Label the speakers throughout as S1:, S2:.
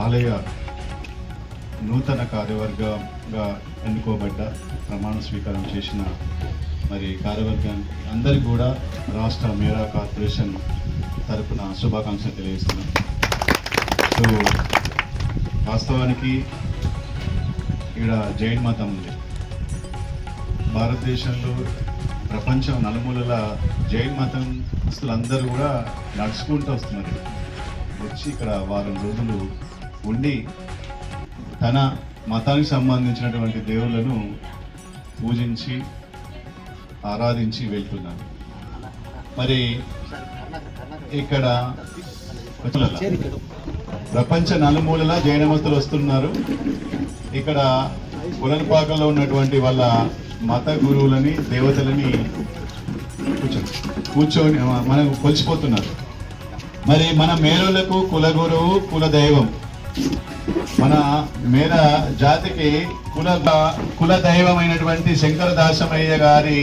S1: ఆలయ నూతన కార్యవర్గంగా ఎన్నుకోబడ్డ ప్రమాణ స్వీకారం చేసిన మరి కార్యవర్గం అందరికీ కూడా రాష్ట్ర మేరా కార్పొరేషన్ తరఫున శుభాకాంక్షలు తెలియజేస్తున్నాం. సో వాస్తవానికి ఇక్కడ జైన్ మతం ఉంది. భారతదేశంలో ప్రపంచం నలుమూలల జైన్ మతస్థులందరూ కూడా నడుచుకుంటూ వస్తున్నారు. వచ్చి ఇక్కడ వారం రోజులు ఉండి తన మతానికి సంబంధించినటువంటి దేవుళ్ళను పూజించి ఆరాధించి వెళ్తున్నారు. మరి ఇక్కడ ప్రపంచ నలుమూలల జైన మతస్థులు వస్తున్నారు. ఇక్కడ పులనపాకంలో ఉన్నటువంటి వాళ్ళ మత గురువులని దేవతలని కూర్చొని మనకు కొలిచిపోతున్నారు. మరి మన మేరులకు కులగురువు కులదైవం, మన మేర జాతికి కులదైవమైనటువంటి శంకరదాసమయ్య గారి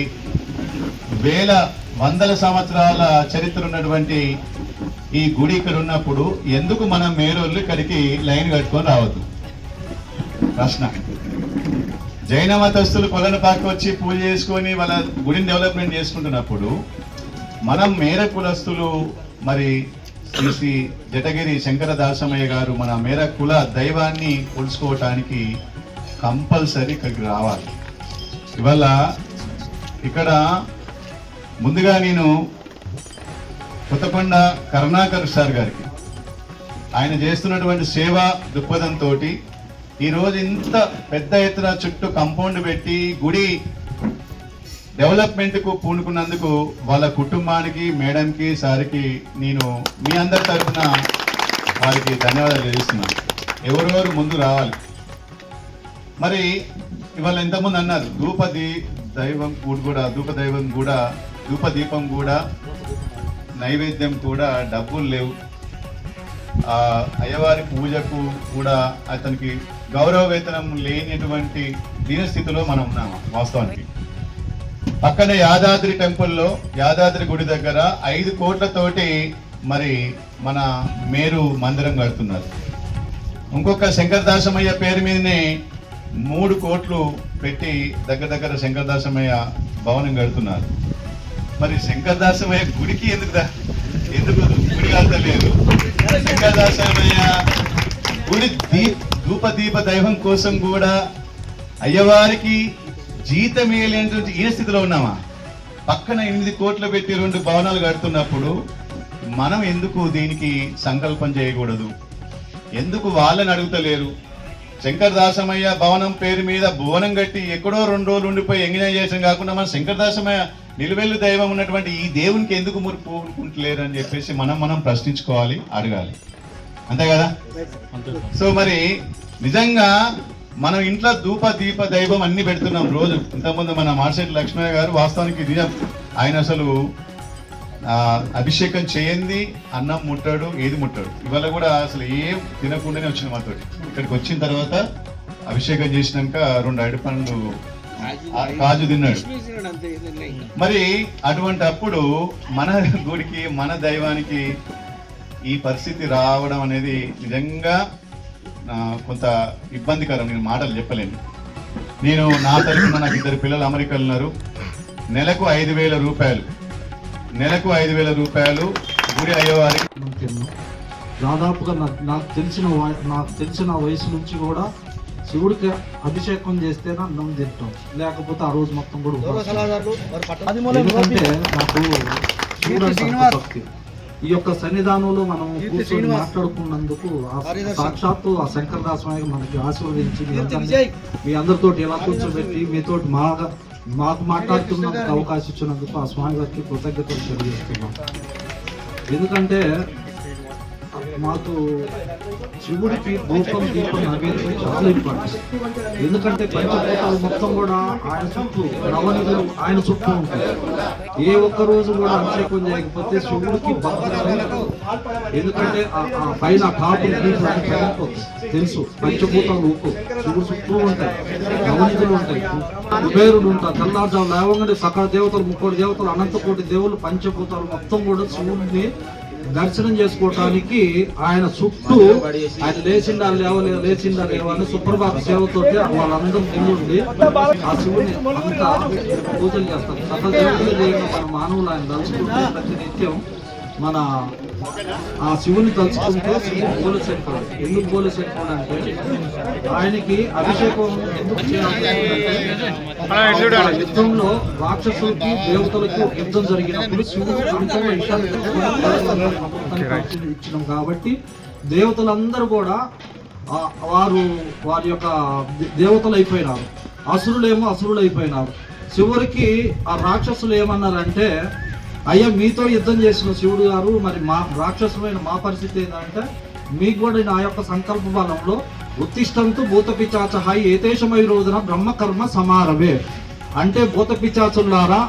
S1: వందల సంవత్సరాల చరిత్ర ఉన్నటువంటి ఈ గుడి ఇక్కడ ఉన్నప్పుడు ఎందుకు మనం మేరోళ్ళు ఇక్కడికి లైన్ కట్టుకొని రావద్దు? ప్రశ్న. జైన మతస్థులు కొలనపాకు వచ్చి పూజ చేసుకొని వాళ్ళ గుడిని డెవలప్మెంట్ చేసుకుంటున్నప్పుడు మనం మేర కులస్తులు మరి శ్రీ జటగిరి శంకరదాసమయ్య గారు మన మేర కుల దైవాన్ని కొలుసుకోవటానికి కంపల్సరీ ఇక్కడికి రావాలి. ఇవాళ ఇక్కడ ముందుగా నేను కొత్తకొండ కరుణాకర్ సార్ గారికి ఆయన చేస్తున్నటువంటి సేవా దృక్పథంతో ఈరోజు ఇంత పెద్ద ఎత్తున చుట్టూ కాంపౌండ్ పెట్టి గుడి డెవలప్మెంట్కు పూనుకున్నందుకు వాళ్ళ కుటుంబానికి, మేడంకి, సార్కి నేను మీ అందరి తరఫున వారికి ధన్యవాదాలు తెలియజేస్తున్నాను. ఎవరెవరు ముందు రావాలి. మరి ఇవాళ ఎంతమంది అన్నారు ధూపదీపం కూడా నైవేద్యం కూడా డబ్బులు లేవు. అయ్యవారి పూజకు కూడా అతనికి గౌరవ వేతనం లేనటువంటి దీనస్థితిలో మనం ఉన్నాము. వాస్తవానికి పక్కనే యాదాద్రి టెంపుల్లో యాదాద్రి గుడి దగ్గర 5 కోట్లతోటి మరి మన మేరు మందిరం కడుతున్నారు. ఇంకొక శంకరదాసమయ్య పేరు మీదనే 3 కోట్లు పెట్టి దగ్గర శంకరదాసమయ్య భవనం కడుతున్నారు. మరి శంకరదాసమయ్య గుడికి ఎందుకు గుడి కడతలేదు? శంకరదాసమయ్య గుడి ధూపదీప దైవం కోసం కూడా అయ్యవారికి జీతం ఇవ్వలేనటువంటి ఈ స్థితిలో ఉన్నామా? పక్కన 8 కోట్లు పెట్టి 2 భవనాలు కడుతున్నప్పుడు మనం ఎందుకు దీనికి సంకల్పం చేయకూడదు? ఎందుకు వాళ్ళని అడుగుతలేరు? శంకరదాసమయ్య భవనం పేరు మీద భువనం కట్టి ఎక్కడో 2 రోజులు ఉండిపోయి ఎంజాయ్ చేయడం కాకుండా మన శంకరదాసమయ్య నిలువెల్లు దైవం ఉన్నటువంటి ఈ దేవునికి ఎందుకు మురుపుకుంటలేరు అని చెప్పేసి మనం ప్రశ్నించుకోవాలి, అడగాలి. అంతే కదా? సో మరి నిజంగా మనం ఇంట్లో దీప దైవం అన్ని పెడుతున్నాం రోజు. ఇంతకుముందు మన మార్షెట్ లక్ష్మయ్య గారు వాస్తవానికి నిజం, ఆయన అసలు అభిషేకం చేయండి అన్నం ముట్టాడు, ఏది ముట్టాడు. ఇవాళ కూడా అసలు ఏం తినకుండానే వచ్చిన మాతోటి. ఇక్కడికి వచ్చిన తర్వాత అభిషేకం చేసినాక 2 అరటిపండ్లు కాజు తిన్నాడు. మరి అటువంటి అప్పుడు మన గుడికి, మన దైవానికి ఈ పరిస్థితి రావడం అనేది నిజంగా కొంత ఇబ్బందికరం. నేను మాటలు చెప్పలేను. నేను నా తరఫున నాకు 2 పిల్లలు అమెరికాలో ఉన్నారు. నెలకు 5,000 రూపాయలు గుడి అయ్యేవారికి.
S2: దాదాపుగా నాకు తెలిసిన వయసు నుంచి కూడా శివుడికి అభిషేకం చేస్తేనే అన్నం తింటాం, లేకపోతే ఆ రోజు మొత్తం కూడా. ఎందుకంటే నాకు భక్తి. ఈ యొక్క సన్నిధానంలో మనం కూర్చొని మాట్లాడుకున్నందుకు సాక్షాత్తు ఆ శంకరదాసమయ్య మనకి ఆశీర్వదించి మీ అందరితో ఇలా కూర్చోబెట్టి మీతో మాకు మాట్లాడుతున్నందుకు అవకాశం ఇచ్చినందుకు ఆ స్వామి గారికి కృతజ్ఞతలు తెలియజేస్తున్నాం. ఎందుకంటే మాకు శివుడికి దీపం నైవేద్యం చాలా ఇంపార్టెంట్. ఎందుకంటే పంచభూతాలు మొత్తం కూడా ఆయన చుట్టూ ఉంటాయి. ఏ ఒక్క రోజు కూడా అభిషేకం చేయకపోతే శివుడికి భక్తి. ఎందుకంటే పైన టాపు తెలుసు, పంచభూతాలు శివుడు చుట్టూ ఉంటాయి, నవనిధులు ఉంటాయి, కుబేరుడు ఉంటారు. తెల్లారుజాము లేవగానే సకల దేవతలు, 30 దేవతలు, అనంతకోటి దేవుళ్ళు, పంచభూతాలు మొత్తం కూడా శివుడిని దర్శనం చేసుకోవటానికి ఆయన చుట్టూ ఆయన లేచిండా లేవని సుప్రభాత సేవతోటి వాళ్ళందరూ ముందుండి ఆ శివుని అంతా పూజలు చేస్తారు. సకల దేవతలు చేయడం మన మానవులు ఆయన తలుచుకుంటే ప్రతినిత్యం మన ఆ శివుని తలుచుకుంటే శివుడు పోలీసెట్టుకోడు. ఎందుకు పోలీసెట్టుకోడు అంటే ఆయనకి అభిషేకం ఎందుకు చేయాలి అంటే యుద్ధంలో రాక్షసులకి దేవతలకి యుద్ధం జరిగినప్పుడు శివుడు అనుకున్న విషయాన్ని ఇచ్చినాం కాబట్టి దేవతలందరూ కూడా వారి యొక్క దేవతలు అయిపోయినారు, అసురులు అయిపోయినారు. చివరికి ఆ రాక్షసులు ఏమన్నారంటే, అయ్యా మీతో యుద్ధం చేసిన శివుడు గారు, మరి మా రాక్షసులైన మా పరిస్థితి ఏంటంటే మీకు కూడా నా యొక్క సంకల్ప బలంలో ఉత్తిష్టంతు భూత పిచాచ ఏతేషమై రోజున బ్రహ్మకర్మ సమారభే అంటే భూత పిచాచులారా